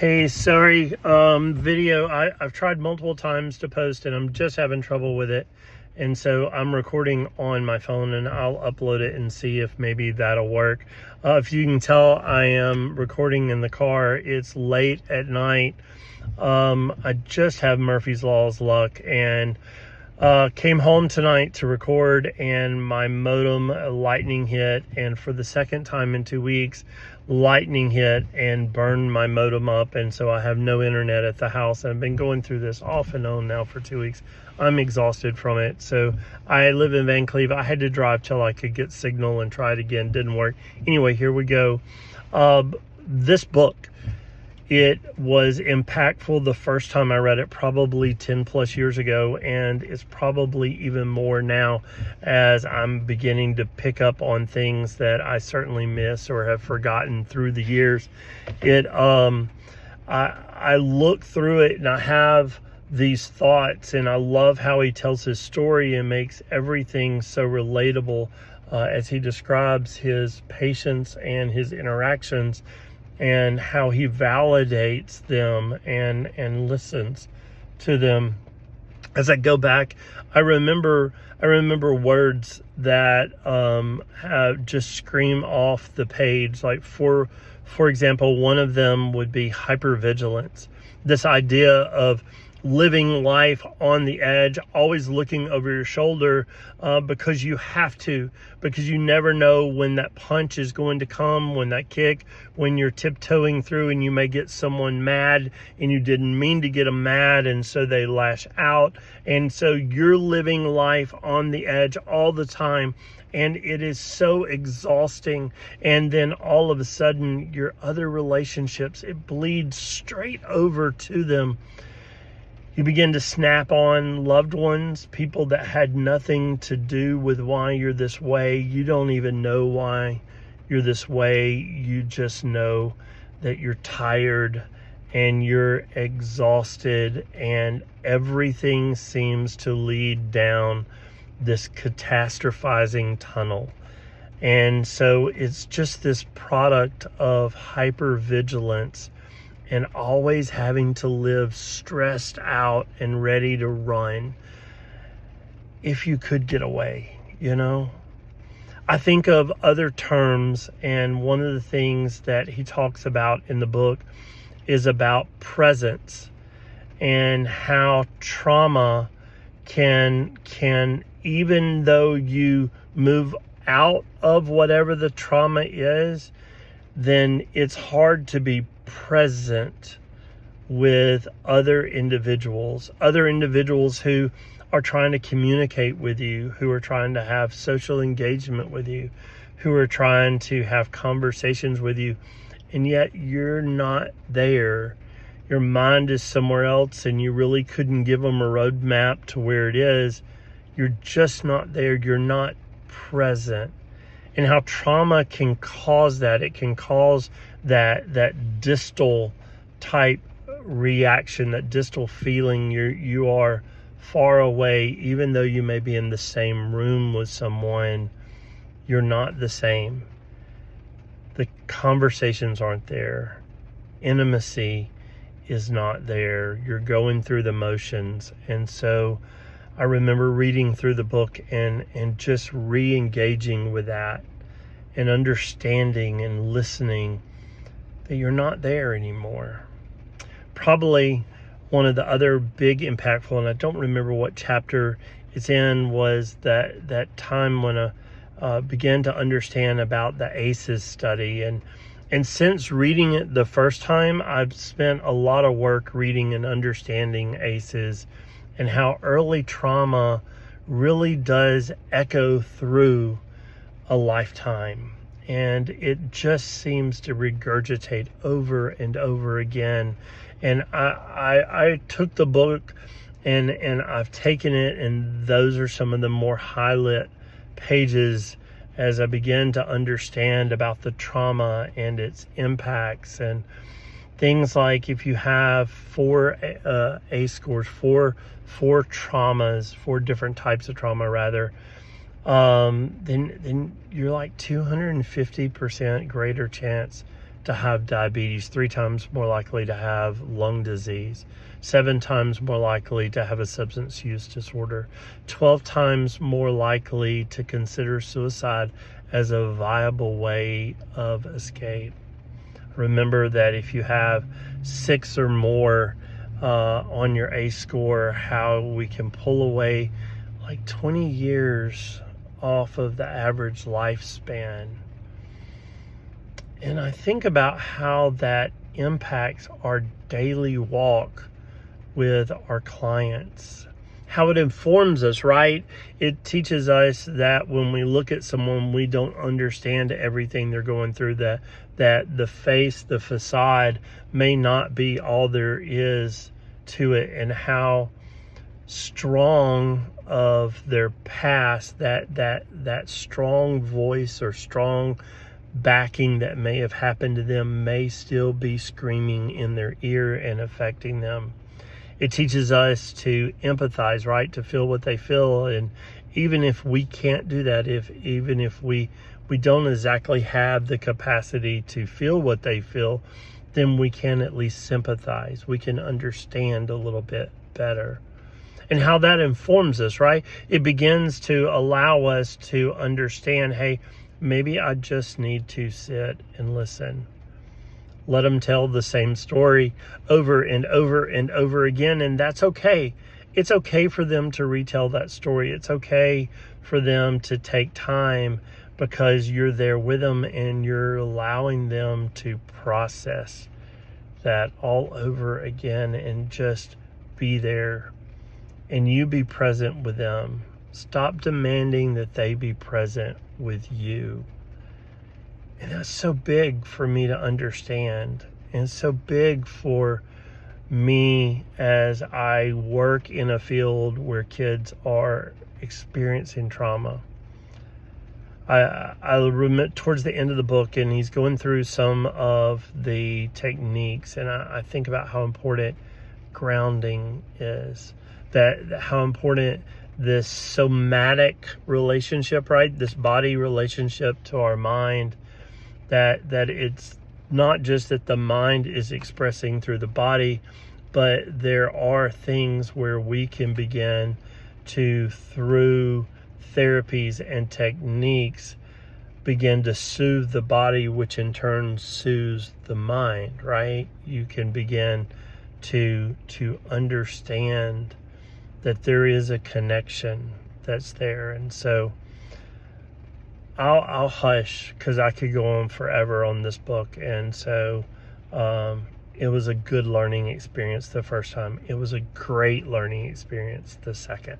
Hey, sorry, video. I've tried multiple times to post and I'm just having trouble with it. And so I'm recording on my phone and I'll upload it and see if maybe that'll work. If you can tell, I am recording in the car. It's late at night. I just have Murphy's Law's luck and came home tonight to record, and my modem lightning hit, and for the second time in 2 weeks, lightning hit and burned my modem up, and so I have no internet at the house. I've been going through this off and on now for 2 weeks. I'm exhausted from it. So I live in Van Cleve. I had to drive till I could get signal and try it again. Didn't work. Anyway, here we go. This book, it was impactful the first time I read it, probably 10 plus years ago, and it's probably even more now as I'm beginning to pick up on things that I certainly miss or have forgotten through the years. I look through it and I have these thoughts, and I love how he tells his story and makes everything so relatable as he describes his patients and his interactions, and how he validates them and listens to them. As I go back, I remember words that have just scream off the page. Like for example, one of them would be hypervigilance. This idea of living life on the edge, always looking over your shoulder, because you have to, because you never know when that punch is going to come, when that kick, when you're tiptoeing through and you may get someone mad and you didn't mean to get them mad, and so they lash out. And so you're living life on the edge all the time, and it is so exhausting. And then all of a sudden your other relationships, it bleeds straight over to them. You begin to snap on loved ones, people that had nothing to do with why you're this way. You don't even know why you're this way. You just know that you're tired and you're exhausted, and everything seems to lead down this catastrophizing tunnel. And so it's just this product of hypervigilance and always having to live stressed out and ready to run. If you could get away, I think of other terms, and one of the things that he talks about in the book is about presence, and how trauma can even though you move out of whatever the trauma is, then it's hard to be present with other individuals who are trying to communicate with you, who are trying to have social engagement with you, who are trying to have conversations with you, and yet you're not there. Your mind is somewhere else, and you really couldn't give them a roadmap to where it is. You're just not there. You're not present. And how trauma can cause that. It can cause that distal type reaction, that distal feeling. You are far away, even though you may be in the same room with someone. You're not the same. The conversations aren't there. Intimacy is not there. You're going through the motions. And so I remember reading through the book and just re-engaging with that, and understanding and listening that you're not there anymore. Probably one of the other big impactful, and I don't remember what chapter it's in, was that time when I began to understand about the ACEs study. And since reading it the first time, I've spent a lot of work reading and understanding ACEs, and how early trauma really does echo through a lifetime. And it just seems to regurgitate over and over again. And I took the book and I've taken it, and those are some of the more highlight pages as I begin to understand about the trauma and its impacts. And things like, if you have four ACE scores, four traumas, 4 different types of trauma rather, then you're like 250% greater chance to have diabetes, 3 times more likely to have lung disease, 7 times more likely to have a substance use disorder, 12 times more likely to consider suicide as a viable way of escape. Remember that if you have 6 or more on your ACE score, how we can pull away like 20 years off of the average lifespan. And I think about how that impacts our daily walk with our clients, how it informs us, right? It teaches us that when we look at someone, we don't understand everything they're going through, that the face, the facade may not be all there is to it, and how strong of their past, that strong voice or strong backing that may have happened to them may still be screaming in their ear and affecting them. It teaches us to empathize, right? To feel what they feel. And even if we can't do that, even if we don't exactly have the capacity to feel what they feel, then we can at least sympathize. We can understand a little bit better. And how that informs us, right? It begins to allow us to understand, hey, maybe I just need to sit and listen. Let them tell the same story over and over and over again, and that's okay. It's okay for them to retell that story. It's okay for them to take time, because you're there with them and you're allowing them to process that all over again and just be there. And you be present with them. Stop demanding that they be present with you. And that's so big for me to understand, and so big for me as I work in a field where kids are experiencing trauma. I remember towards the end of the book, and he's going through some of the techniques, and I think about how important grounding is, that how important this somatic relationship, right? This body relationship to our mind, that it's not just that the mind is expressing through the body, but there are things where we can begin to, through therapies and techniques, begin to soothe the body, which in turn soothes the mind, right? You can begin to understand that there is a connection that's there. And so I'll hush, because I could go on forever on this book. And so it was a good learning experience the first time. It was a great learning experience the second.